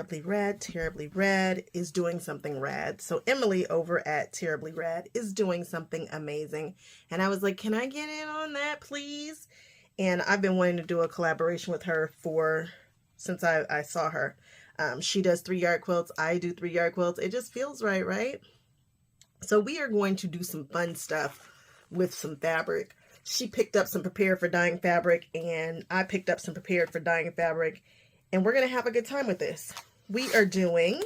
Terribly Rad. Terribly Rad is doing something rad. So Emily over at Terribly Rad is doing something amazing. And I was like, can I get in on that, please? And I've been wanting to do a collaboration with her since I saw her. She does 3-yard quilts. I do 3-yard quilts. It just feels right, right? So we are going to do some fun stuff with some fabric. She picked up some prepared for dyeing fabric, and I picked up some prepared for dyeing fabric, and we're going to have a good time with this. We are doing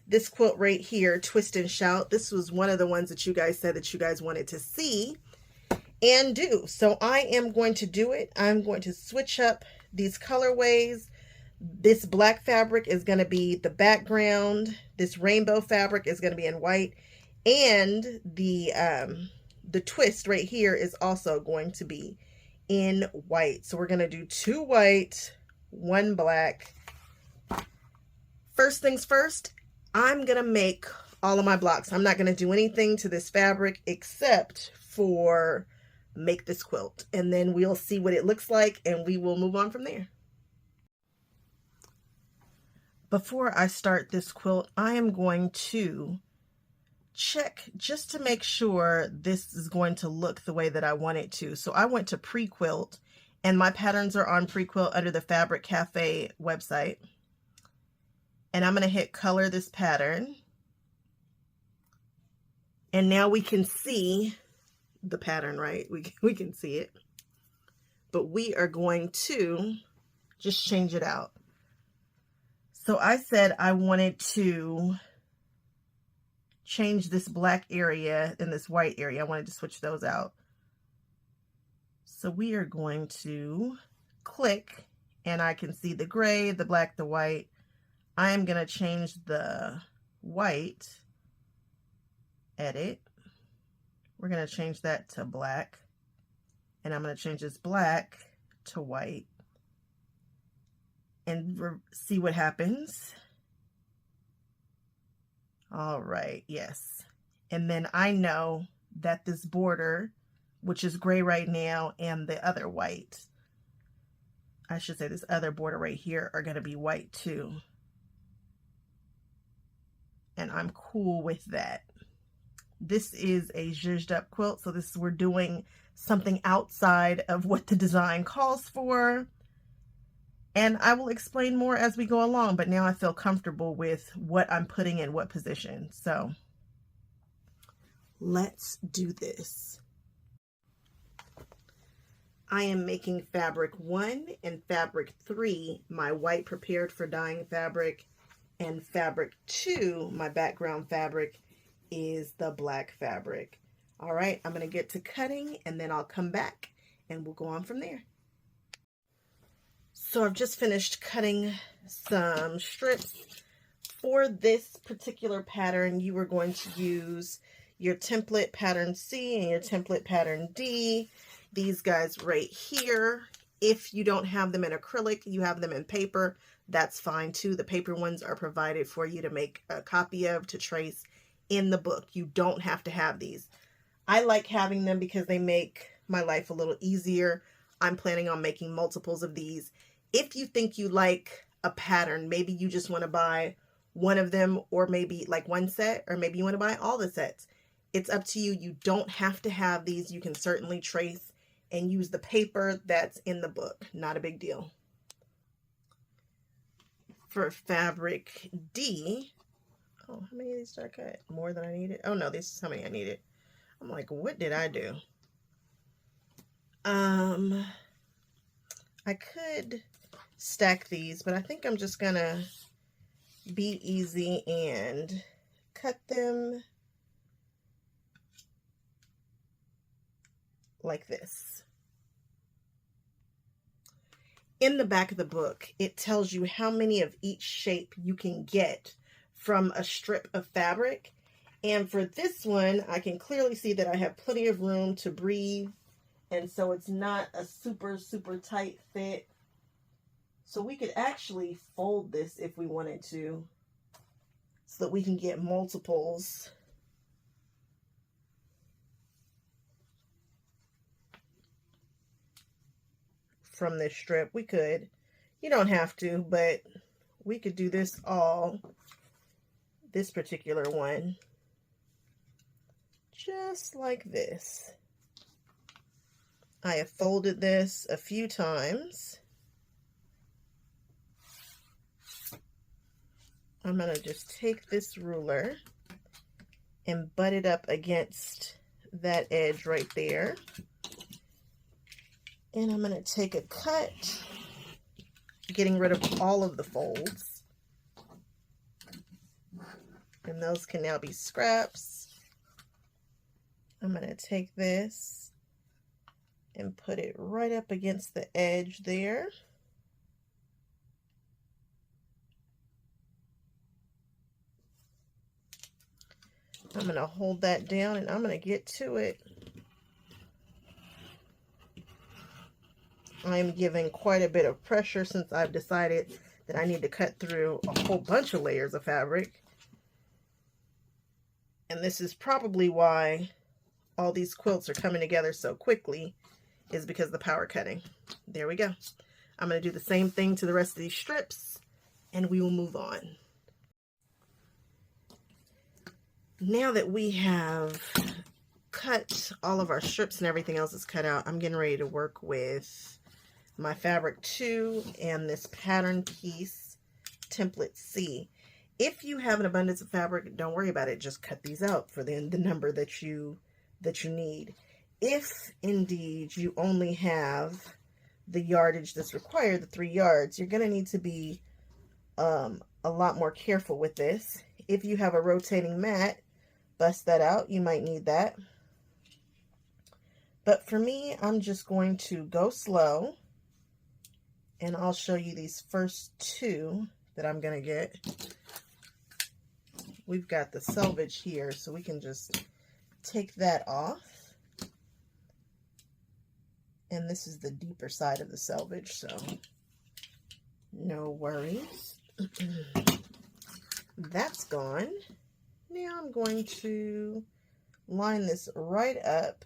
this quilt right here, Twist and Shout. This was one of the ones that you guys said that you guys wanted to see and do. So I am going to do it. I'm going to switch up these colorways. This black fabric is going to be the background. This rainbow fabric is going to be in white, and the twist right here is also going to be in white. So we're going to do 2 white, 1 black. First things first, I'm going to make all of my blocks. I'm not going to do anything to this fabric except for make this quilt. And then we'll see what it looks like and we will move on from there. Before I start this quilt, I am going to check just to make sure this is going to look the way that I want it to. So I went to Pre-Quilt, and my patterns are on Pre-Quilt under the Fabric Cafe website. And I'm going to hit color this pattern. And now we can see the pattern, right? We can see it. But we are going to just change it out. So I said I wanted to change this black area and this white area. I wanted to switch those out. So we are going to click, and I can see the gray, the black, the white. I am going to change the white, edit. We're going to change that to black, and I'm going to change this black to white and see what happens. All right, yes. And then I know that this border, which is gray right now, and the other white, I should say this other border right here, are going to be white too. And I'm cool with that. This is a zhuzhed up quilt, so we're doing something outside of what the design calls for. And I will explain more as we go along, but now I feel comfortable with what I'm putting in what position. So let's do this. I am making fabric 1 and fabric 3, my white prepared for dyeing fabric, and fabric 2, my background fabric, is the black fabric. All right, I'm going to get to cutting, and then I'll come back and we'll go on from there. So I've just finished cutting some strips. For this particular pattern, you are going to use your template pattern C and your template pattern D. These guys right here. If you don't have them in acrylic, you have them in paper, that's fine too. The paper ones are provided for you to make a copy of, to trace in the book. You don't have to have these. I like having them because they make my life a little easier. I'm planning on making multiples of these. If you think you like a pattern, maybe you just want to buy one of them, or maybe like one set, or maybe you want to buy all the sets. It's up to you. You don't have to have these. You can certainly trace and use the paper that's in the book. Not a big deal. For fabric D, oh, how many of these did I cut? More than I needed? Oh no, this is how many I needed. I'm like, what did I do? I could stack these, but I think I'm just gonna be easy and cut them like this. In the back of the book, it tells you how many of each shape you can get from a strip of fabric. And for this one, I can clearly see that I have plenty of room to breathe. And so it's not a super, super tight fit. So we could actually fold this if we wanted to, so that we can get multiples. From this strip. We could. You don't have to, but we could do this particular one, just like this. I have folded this a few times. I'm going to just take this ruler and butt it up against that edge right there. And I'm going to take a cut, getting rid of all of the folds. And those can now be scraps. I'm going to take this and put it right up against the edge there. I'm going to hold that down and I'm going to get to it. I'm giving quite a bit of pressure since I've decided that I need to cut through a whole bunch of layers of fabric. And this is probably why all these quilts are coming together so quickly, is because of the power cutting. There we go. I'm going to do the same thing to the rest of these strips and we will move on. Now that we have cut all of our strips and everything else is cut out, I'm getting ready to work with my fabric 2 and this pattern piece, template C. If you have an abundance of fabric, don't worry about it. Just cut these out for the number that you need. If indeed you only have the yardage that's required, the 3 yards, you're going to need to be a lot more careful with this. If you have a rotating mat, bust that out. You might need that. But for me, I'm just going to go slow, and I'll show you these first 2 that I'm going to get. We've got the selvage here, so we can just take that off. And this is the deeper side of the selvage, so no worries. That's gone. Now I'm going to line this right up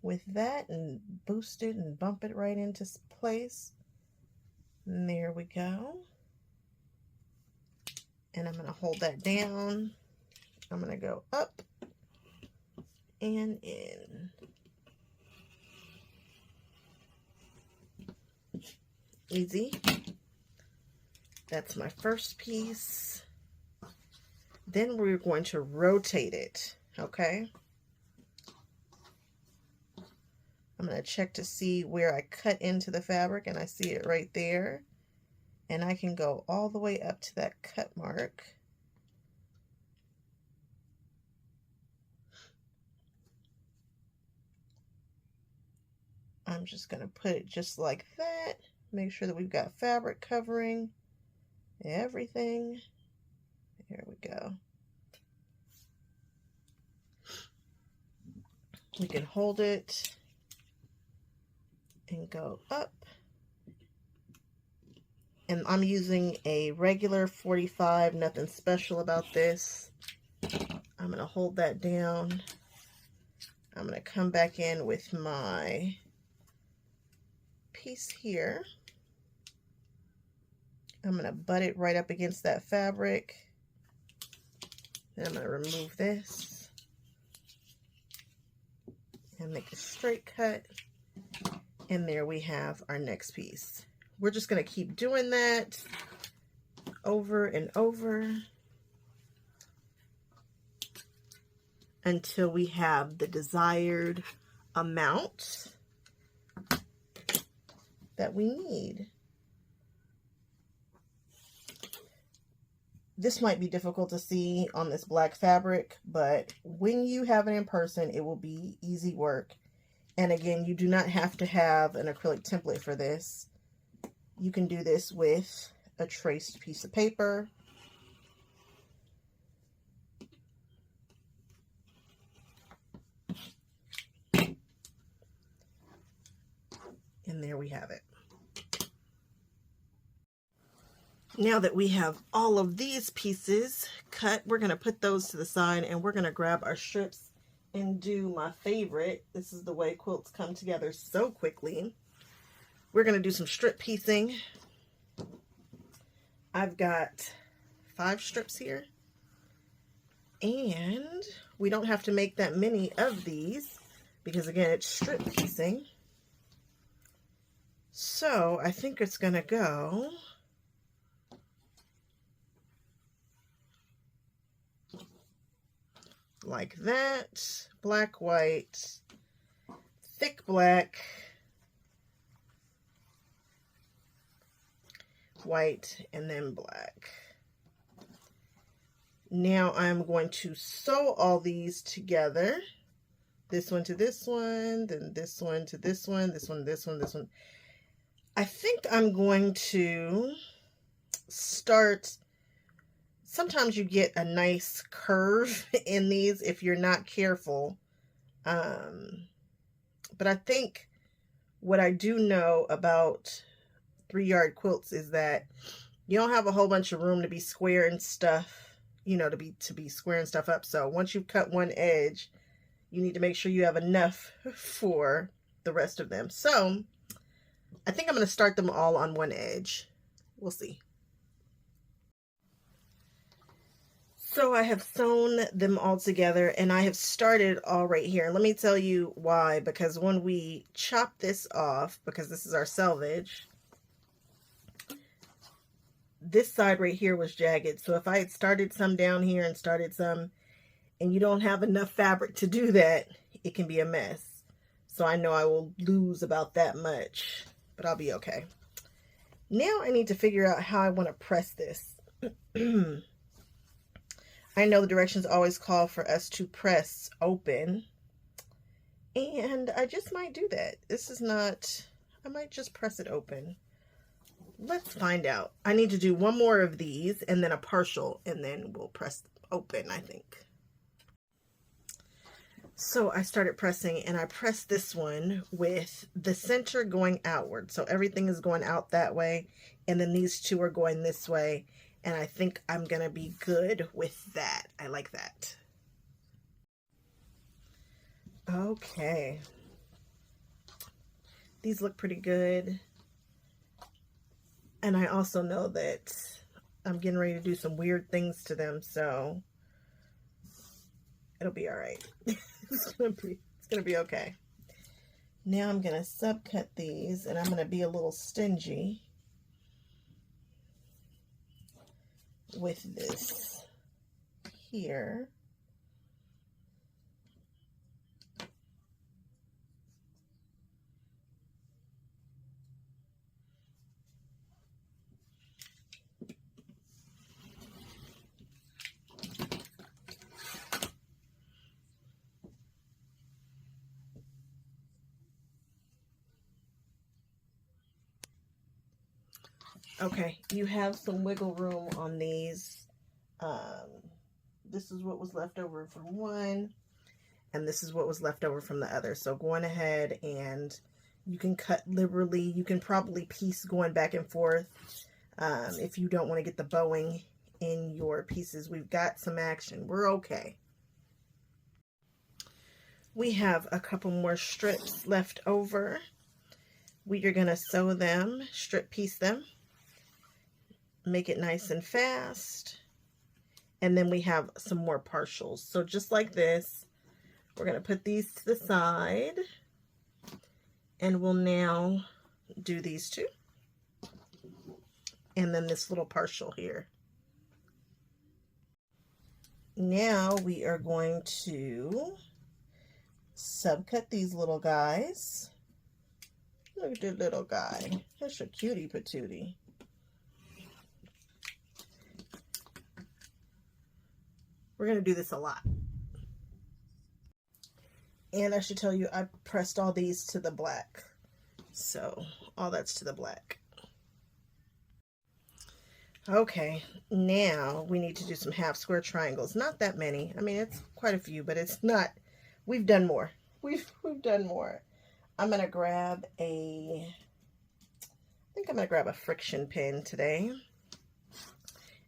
with that and boost it and bump it right into place. And there we go. And I'm going to hold that down. I'm going to go up and in. Easy. That's my first piece. Then we're going to rotate it, okay? I'm going to check to see where I cut into the fabric, and I see it right there. And I can go all the way up to that cut mark. I'm just going to put it just like that. Make sure that we've got fabric covering everything. There we go. We can hold it and go up. And I'm using a regular 45, nothing special about this. I'm going to hold that down. I'm going to come back in with my piece here. I'm going to butt it right up against that fabric. Then I'm going to remove this and make a straight cut. And there we have our next piece. We're just going to keep doing that over and over until we have the desired amount that we need. This might be difficult to see on this black fabric, but when you have it in person, it will be easy work. And again, you do not have to have an acrylic template for this. You can do this with a traced piece of paper. And there we have it. Now that we have all of these pieces cut, we're going to put those to the side and we're going to grab our strips and do my favorite. This is the way quilts come together so quickly. We're going to do some strip piecing. I've got 5 strips here, and we don't have to make that many of these because again it's strip piecing. So I think it's gonna go like that. Black, white, thick black, white, and then black. Now I'm going to sew all these together. This one to this one, then this one to this one, this one, this one, this one. I think I'm going to start, sometimes you get a nice curve in these if you're not careful. But I think what I do know about 3-yard quilts is that you don't have a whole bunch of room to be square and stuff, you know, to be squaring stuff up. So once you've cut one edge, you need to make sure you have enough for the rest of them. So I think I'm going to start them all on one edge. We'll see. So I have sewn them all together, and I have started all right here. Let me tell you why, because when we chop this off, because this is our selvage, this side right here was jagged. So if I had started some down here and started some, and you don't have enough fabric to do that, it can be a mess. So I know I will lose about that much, but I'll be okay. Now I need to figure out how I want to press this. I know the directions always call for us to press open, and I just might do that. This is not, I might just press it open. Let's find out. I need to do one more of these and then a partial, and then we'll press open, I think. So I started pressing, and I pressed this one with the center going outward. So everything is going out that way, and then these two are going this way. And I think I'm going to be good with that. I like that. Okay. These look pretty good. And I also know that I'm getting ready to do some weird things to them, so it'll be all right. It's gonna be okay. Now I'm gonna subcut these, and I'm gonna be a little stingy with this here. Okay, you have some wiggle room on these. This is what was left over from one, and this is what was left over from the other. So going ahead, and you can cut liberally. You can probably piece going back and forth if you don't want to get the bowing in your pieces. We've got some action. We're okay. We have a couple more strips left over. We are going to sew them, strip piece them, make it nice and fast, and then we have some more partials. So just like this, we're going to put these to the side, and we'll now do these two, and then this little partial here. Now we are going to subcut these little guys. Look at the little guy. That's a cutie patootie. We're going to do this a lot. And I should tell you, I pressed all these to the black. So all that's to the black. Okay, now we need to do some half square triangles. Not that many. I mean, it's quite a few, but it's not. We've done more. We've done more. I'm going to grab I think I'm going to grab a friction pin today.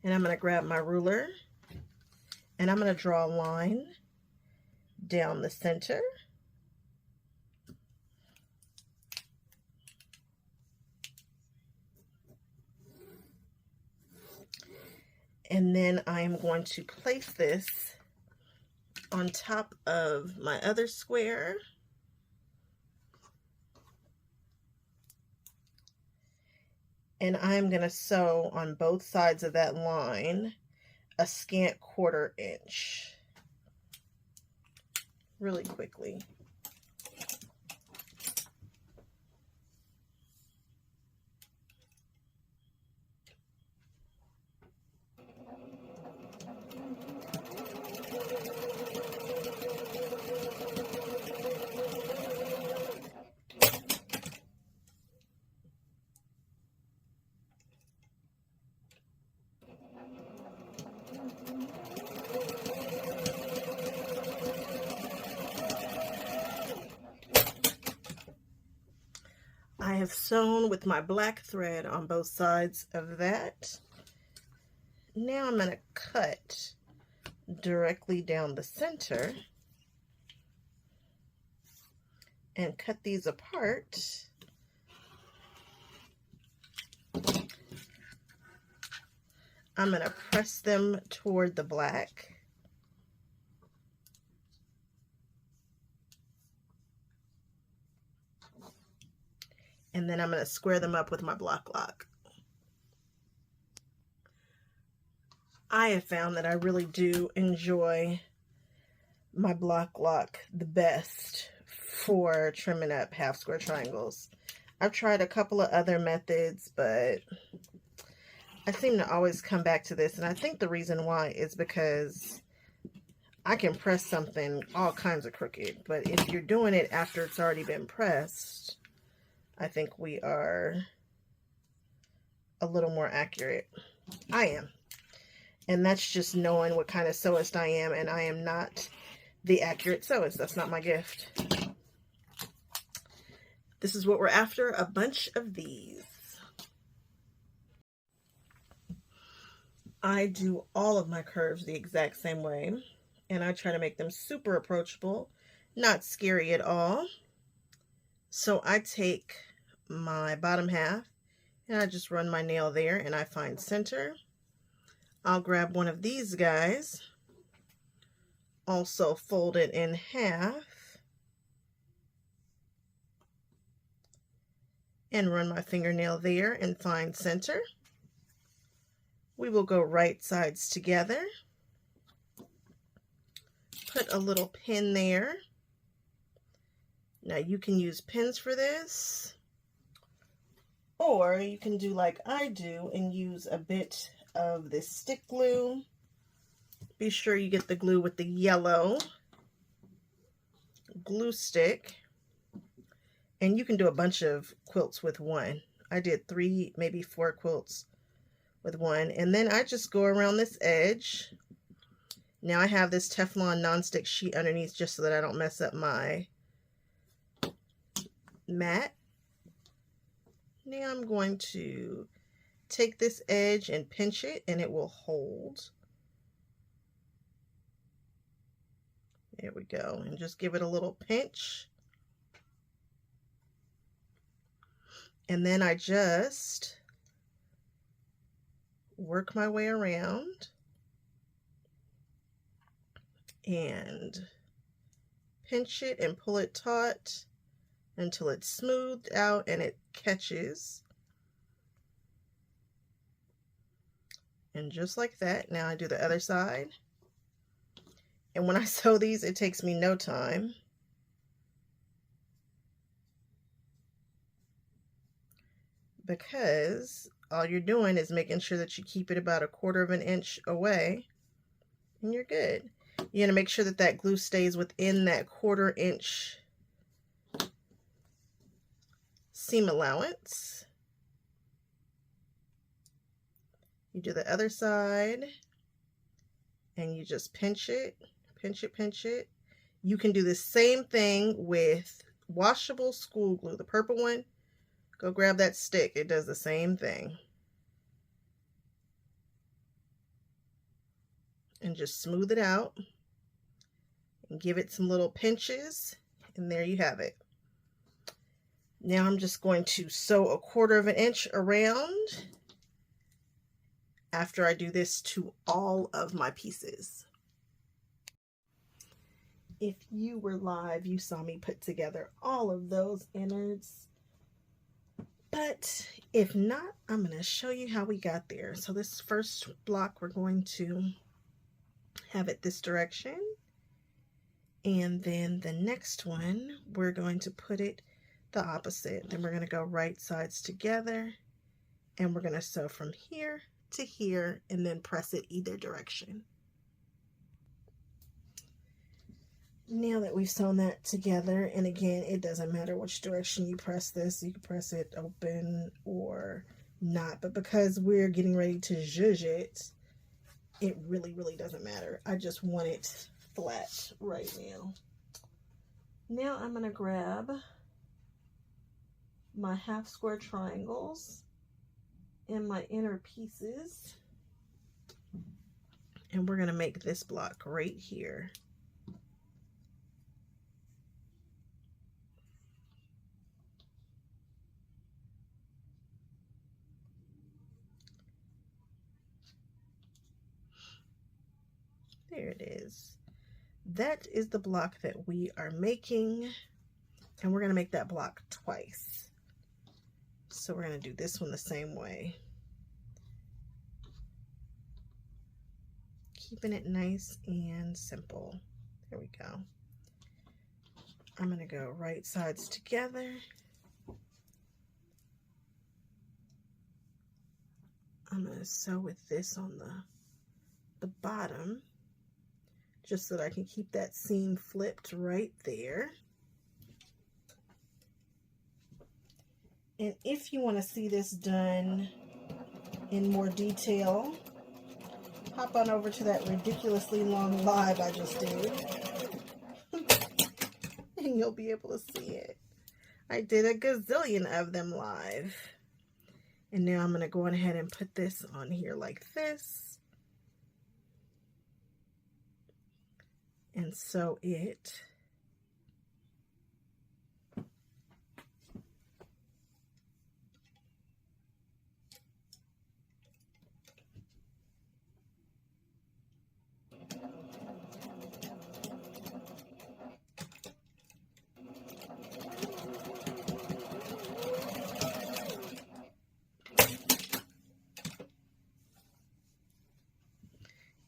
And I'm going to grab my ruler. And I'm going to draw a line down the center. And then I am going to place this on top of my other square. And I'm going to sew on both sides of that line a scant 1/4 inch really quickly. I have sewn with my black thread on both sides of that. Now I'm going to cut directly down the center and cut these apart. I'm going to press them toward the black. And then I'm going to square them up with my block lock. I have found that I really do enjoy my block lock the best for trimming up half square triangles. I've tried a couple of other methods, but I seem to always come back to this. And I think the reason why is because I can press something all kinds of crooked. But if you're doing it after it's already been pressed, I think we are a little more accurate. I am. And that's just knowing what kind of sewist I am. And I am not the accurate sewist. That's not my gift. This is what we're after, a bunch of these. I do all of my curves the exact same way. And I try to make them super approachable, not scary at all. So I take my bottom half and I just run my nail there and I find center. I'll grab one of these guys, also fold it in half and run my fingernail there and find center. We will go right sides together. Put a little pin there. Now you can use pins for this, or you can do like I do and use a bit of this stick glue. Be sure you get the glue with the yellow glue stick. And you can do a bunch of quilts with one. I did 3, maybe 4 quilts with one. And then I just go around this edge. Now I have this Teflon nonstick sheet underneath just so that I don't mess up my mat. Now I'm going to take this edge and pinch it and it will hold. There we go. And just give it a little pinch. And then I just work my way around and pinch it and pull it taut until it's smoothed out and it catches. And just like that, now I do the other side. And when I sew these, it takes me no time. Because all you're doing is making sure that you keep it about 1/4 inch away and you're good. You're going to make sure that that glue stays within that 1/4 inch seam allowance. You do the other side and you just pinch it, pinch it, pinch it. You can do the same thing with washable school glue, the purple one. Go grab that stick. It does the same thing. And just smooth it out. And give it some little pinches. And there you have it. Now I'm just going to sew 1/4 inch around. after I do this to all of my pieces. If you were live, you saw me put together all of those innards. But if not, I'm going to show you how we got there. So this first block, we're going to have it this direction. And then the next one, we're going to put it the opposite. Then we're going to go right sides together. And we're going to sew from here to here and then press it either direction. Now that we've sewn that together, and again, it doesn't matter which direction you press this, you can press it open or not, but because we're getting ready to zhuzh it, it really doesn't matter. I just want it flat right now. Now I'm going to grab my half square triangles and my inner pieces, and we're going to make this block right here. There it is. That is the block that we are making, and we're going to make that block twice. So we're going to do this one the same way. Keeping it nice and simple. There we go. I'm going to go right sides together. I'm going to sew with this on the bottom, just so that I can keep that seam flipped right there. And if you want to see this done in more detail, hop on over to that ridiculously long live I just did, and you'll be able to see it. I did a gazillion of them live. And now I'm going to go ahead and put this on here like this. And sew it.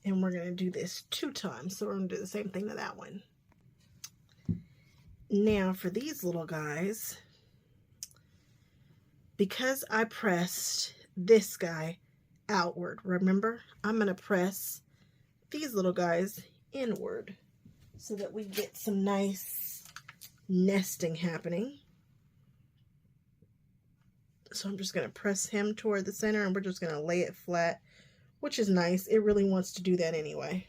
And we're going to do this 2 times. So we're going to do the same thing to that one. Now for these little guys, because I pressed this guy outward, remember, I'm going to press these little guys inward so that we get some nice nesting happening. So I'm just going to press him toward the center, and we're just going to lay it flat, which is nice. It really wants to do that anyway.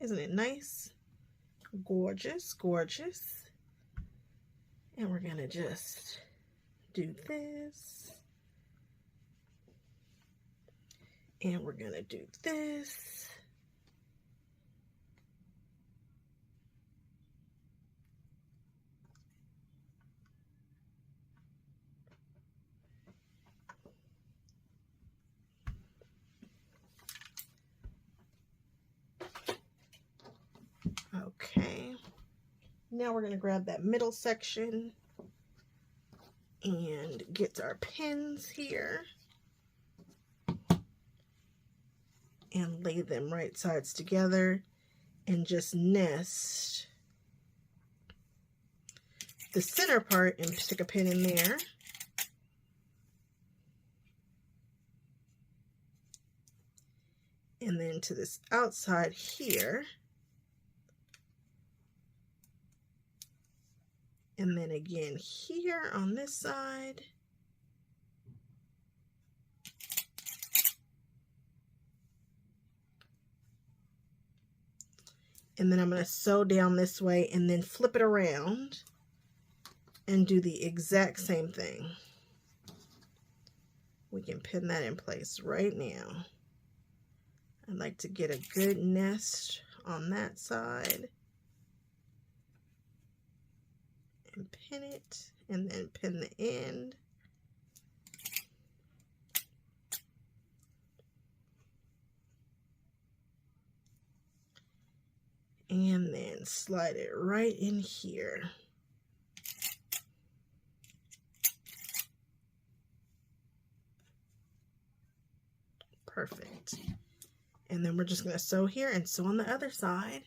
Isn't it nice? Gorgeous, gorgeous. And we're going to just do this. And we're going to do this. Okay. Now we're going to grab that middle section and get our pins here and lay them right sides together and just nest the center part and stick a pin in there. And then to this outside here. And then again here on this side. And then I'm going to sew down this way and then flip it around and do the exact same thing. We can pin that in place right now. I'd like to get a good nest on that side. And pin it, and then pin the end. And then slide it right in here. Perfect. And then we're just going to sew here and sew on the other side.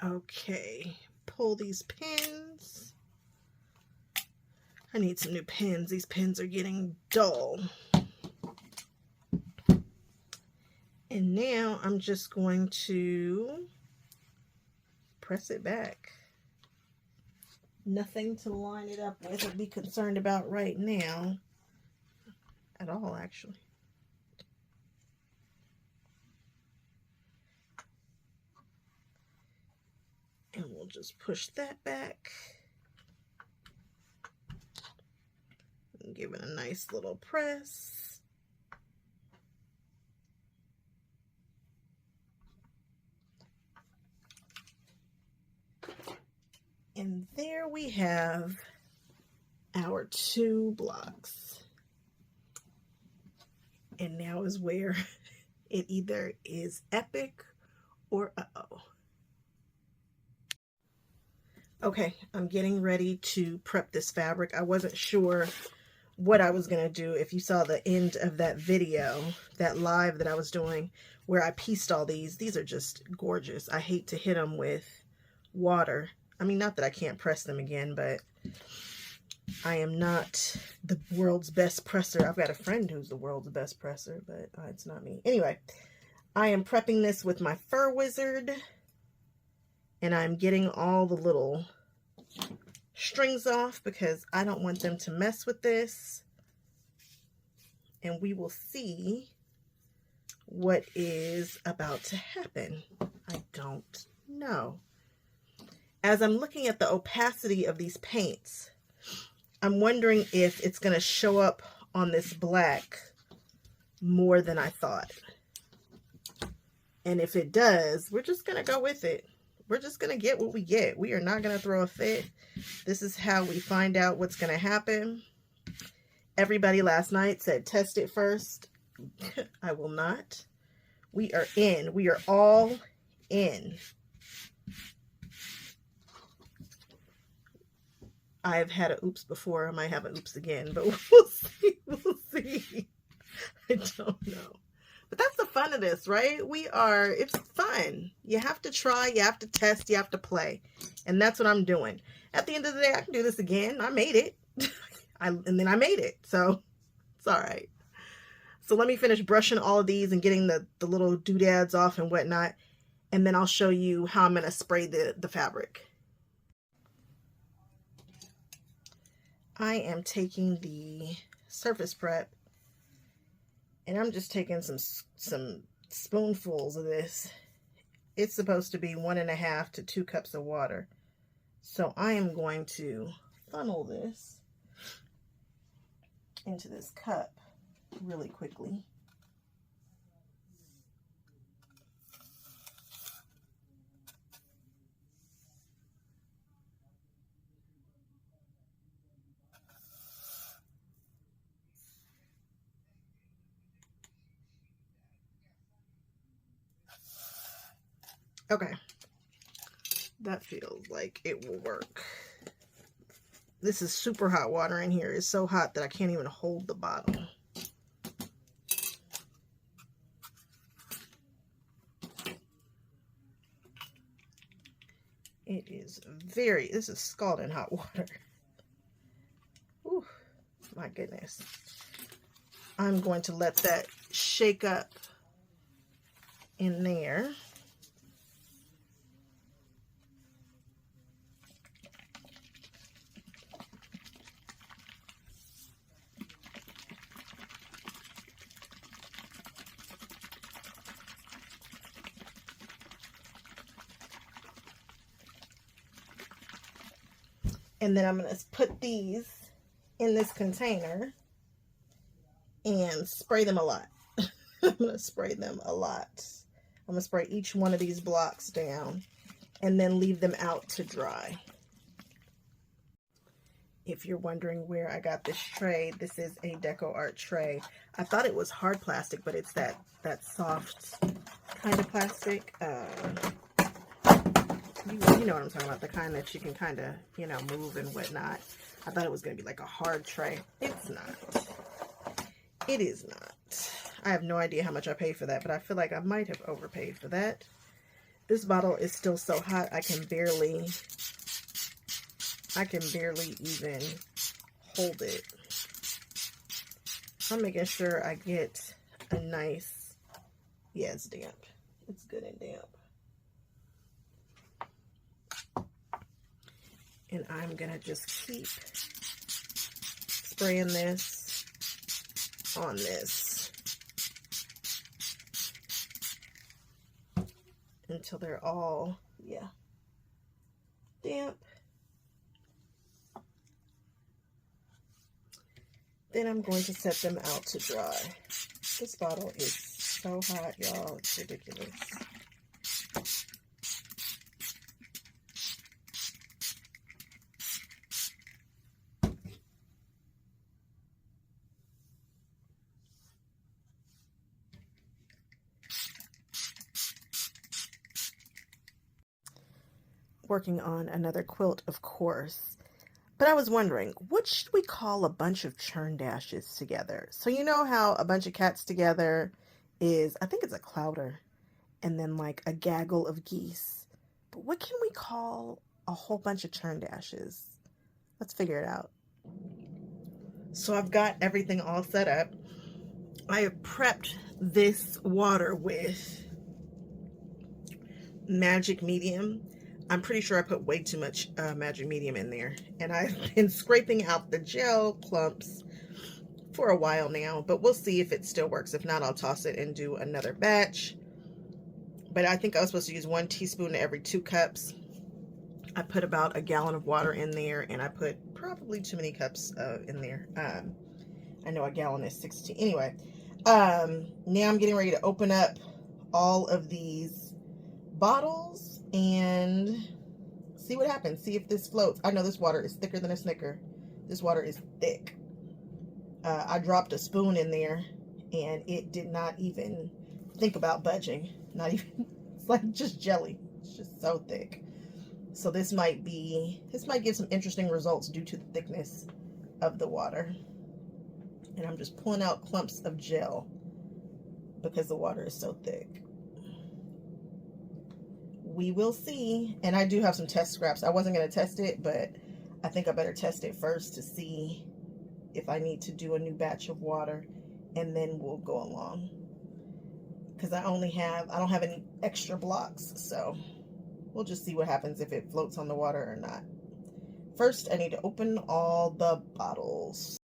Okay, pull these pins. I need some new pins. These pins are getting dull. And now I'm just going to press it back. Nothing to line it up with or be concerned about right now. At all, actually. And we'll just push that back. And give it a nice little press. And there we have our 2 blocks. And now is where it either is epic or uh-oh. Okay, I'm getting ready to prep this fabric. I wasn't sure what I was going to do. If you saw the end of that video, that live that I was doing where I pieced all these are just gorgeous. I hate to hit them with water. I mean, not that I can't press them again, but I am not the world's best presser. I've got a friend who's the world's best presser, but it's not me. Anyway, I am prepping this with my Fur Wizard, and I'm getting all the little strings off because I don't want them to mess with this. And we will see what is about to happen. I don't know. As I'm looking at the opacity of these paints, I'm wondering if it's going to show up on this black more than I thought. And if it does, we're just going to go with it. We're just going to get what we get. We are not going to throw a fit. This is how we find out what's going to happen. Everybody last night said, test it first. I will not. We are in. We are all in. I've had a oops before. I might have an oops again, but we'll see. We'll see. I don't know. But that's the fun of this, right? It's fun. You have to try, you have to test, you have to play. And that's what I'm doing. At the end of the day, I can do this again. I made it. And then I made it. So it's all right. So let me finish brushing all of these and getting the little doodads off and whatnot. And then I'll show you how I'm going to spray the fabric. I am taking the surface prep and I'm just taking some spoonfuls of this. It's supposed to be 1.5 to 2 cups of water. So I am going to funnel this into this cup really quickly. Okay, that feels like it will work. This is super hot water in here. It's so hot that I can't even hold the bottle. It is this is scalding hot water. Ooh, my goodness. I'm going to let that shake up in there. And then I'm going to put these in this container and spray them a lot. I'm going to spray them a lot. I'm going to spray each one of these blocks down and then leave them out to dry. If you're wondering where I got this tray, this is a Deco Art tray. I thought it was hard plastic, but it's that soft kind of plastic. You know what I'm talking about, the kind that you can kind of, you know, move and whatnot. I thought it was going to be like a hard tray. It's not. It is not. I have no idea how much I paid for that, but I feel like I might have overpaid for that. This bottle is still so hot, I can barely even hold it. I'm making sure I get a nice, yeah, it's damp. It's good and damp. And I'm gonna just keep spraying this on this until they're all, yeah, damp. Then I'm going to set them out to dry. This bottle is so hot, y'all. It's ridiculous. Working on another quilt, of course. But I was wondering, what should we call a bunch of churn dashes together? So you know how a bunch of cats together is, I think it's a clouder, and then like a gaggle of geese. But what can we call a whole bunch of churn dashes? Let's figure it out. So I've got everything all set up. I have prepped this water with Magic Medium. I'm pretty sure I put way too much Magic Medium in there. And I've been scraping out the gel clumps for a while now, but we'll see if it still works. If not, I'll toss it and do another batch. But I think I was supposed to use 1 teaspoon every 2 cups. I put about a gallon of water in there, and I put probably too many cups in there. I know a gallon is 16. Anyway, now I'm getting ready to open up all of these bottles and see what happens. See if this floats. I know this water is thicker than a Snicker. This water is thick. I dropped a spoon in there and it did not even think about budging. Not even, it's like just jelly. It's just so thick. So this might give some interesting results due to the thickness of the water. And I'm just pulling out clumps of gel because the water is so thick. We will see. And I do have some test scraps. I wasn't going to test it, but I think I better test it first to see if I need to do a new batch of water, and then we'll go along. Because I don't have any extra blocks, so we'll just see what happens if it floats on the water or not. First, I need to open all the bottles.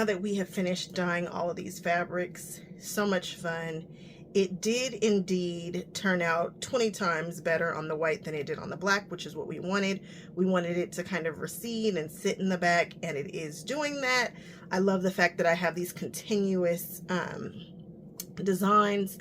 now that we have finished dyeing all of these fabrics, so much fun. It did indeed turn out 20 times better on the white than it did on the black, which is what we wanted. We wanted it to kind of recede and sit in the back, and it is doing that. I love the fact that I have these continuous designs,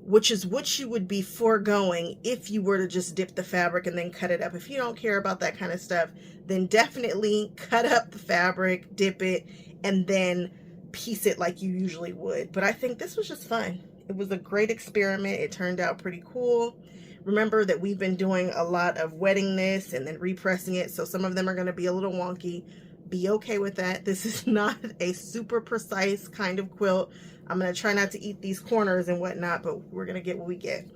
which is what you would be foregoing if you were to just dip the fabric and then cut it up. If you don't care about that kind of stuff, then definitely cut up the fabric, dip it, and then piece it like you usually would. But I think this was just fun. It was a great experiment. It turned out pretty cool. Remember that we've been doing a lot of wetting this and then repressing it, so some of them are going to be a little wonky. Be okay with that. This is not a super precise kind of quilt. I'm going to try not to eat these corners and whatnot, but we're going to get what we get.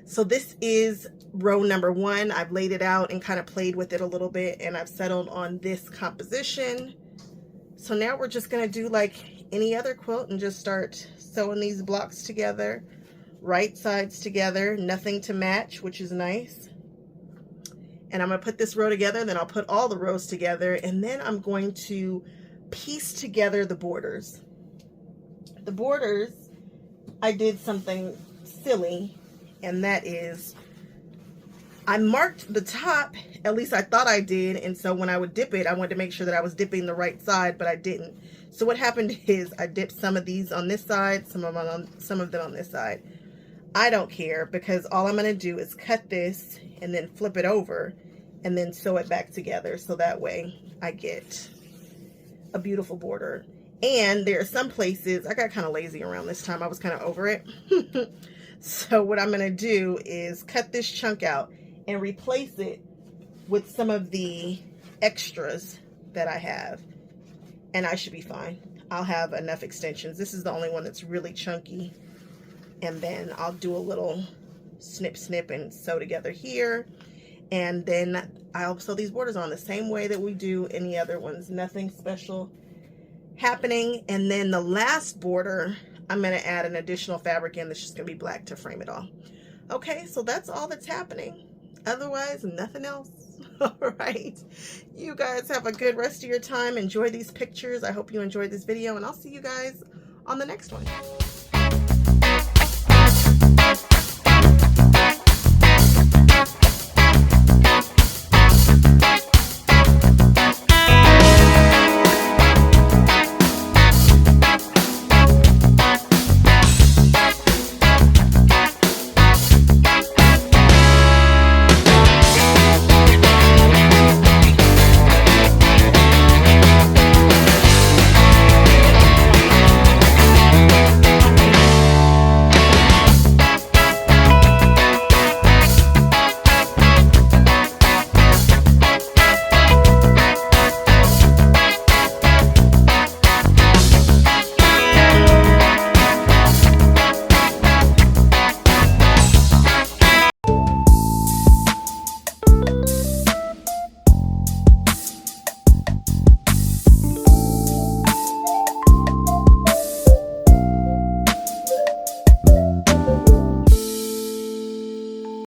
So this is row number 1. I've laid it out and kind of played with it a little bit, and I've settled on this composition. So now we're just going to do like any other quilt and just start sewing these blocks together, right sides together, nothing to match, which is nice. And I'm going to put this row together, then I'll put all the rows together, and then I'm going to piece together the borders. The borders, I did something silly, and that is I marked the top, at least I thought I did, and so when I would dip it, I wanted to make sure that I was dipping the right side, but I didn't. So what happened is I dipped some of these on this side, some of them on this side. I don't care, because all I'm going to do is cut this and then flip it over and then sew it back together, so that way I get a beautiful border. And there are some places, I got kind of lazy around this time, I was kind of over it. So what I'm going to do is cut this chunk out and replace it with some of the extras that I have, and I should be fine. I'll have enough extensions. This is the only one that's really chunky, and then I'll do a little snip and sew together here, and then I'll sew these borders on the same way that we do any other ones. Nothing special happening. And then the last border, I'm going to add an additional fabric in that's just going to be black to frame it all. Okay, so that's all that's happening. Otherwise, nothing else. All right. You guys have a good rest of your time. Enjoy these pictures. I hope you enjoyed this video, and I'll see you guys on the next one.